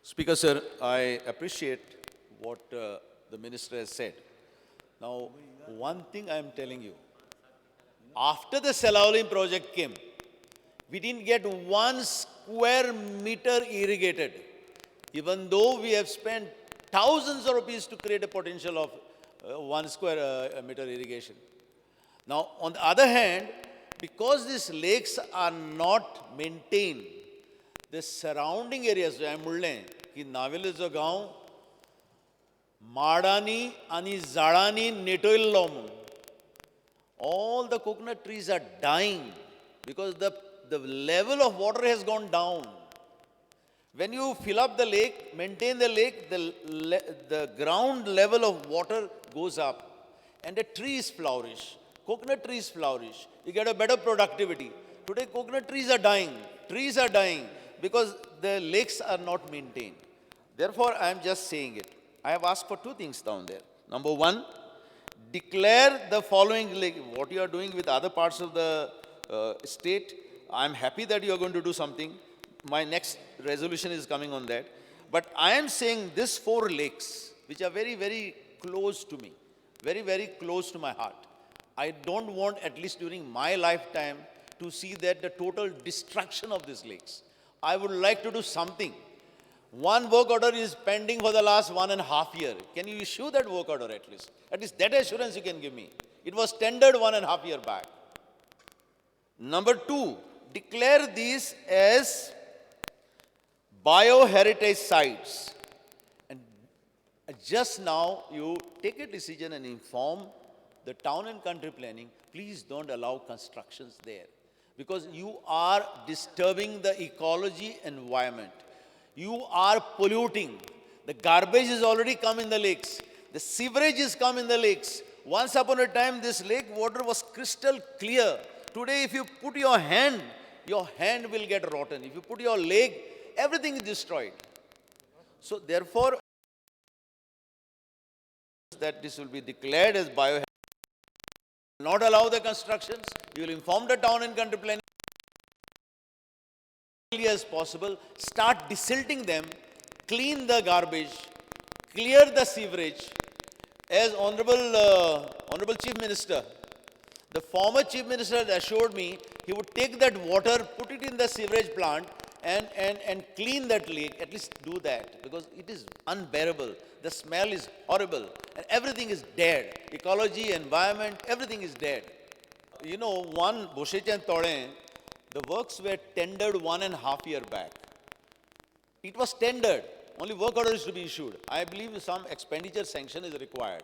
Speaker, sir, I appreciate what the minister has said. Now, one thing I am telling you, after the Salahuddin project came, we didn't get 1 square meter irrigated, even though we have spent thousands of rupees to create a potential of 1 square meter irrigation. Now, on the other hand, because these lakes are not maintained, the surrounding areas, I म्हणलें की नावेलीचो गांव माडांनी आनी झाडांनी नेटोयल्लो म्हणून. All the coconut trees are dying because the level of water has gone down. When you fill up the lake, maintain the lake, the ground level of water goes up and the trees flourish. Coconut trees flourish. You get a better productivity. Today, coconut trees are dying. Trees are dying because the lakes are not maintained. Therefore, I am just saying it. I have asked for two things down there. Number one, declare the following, like what you are doing with other parts of the state. I'm happy that you are going to do something. My next resolution is coming on that. But I am saying these 4 lakes, which are very, very close to me, very, very close to my heart. I don't want, at least during my lifetime, to see that the total destruction of these lakes. I would like to do something. One work order is pending for the last 1.5 years. Can you issue that work order at least? At least that assurance you can give me. It was tendered 1.5 years back. Number 2, declare these as bioheritage sites. And just now you take a decision and inform the town and country planning, please don't allow constructions there. Because you are disturbing the ecology environment. You are polluting. The garbage is already come in the lakes. The sewerage is come in the lakes. Once upon a time, this lake water was crystal clear. Today, if you put your hand will get rotten. If you put your leg, everything is destroyed. So therefore, that this will be declared as bioheritage. Not allow the constructions. You will inform the town and country planning as possible, start desilting them, clean the garbage, clear the sewerage. As Honorable Chief Minister, the former Chief Minister had assured me he would take that water, put it in the sewerage plant and clean that lake. At least do that, because it is unbearable. The smell is horrible and everything is dead. Ecology, environment, everything is dead. You know, one Bosheche and Tode, the works were tendered 1.5 years back. It was tendered. Only work order is to be issued. I believe some expenditure sanction is required.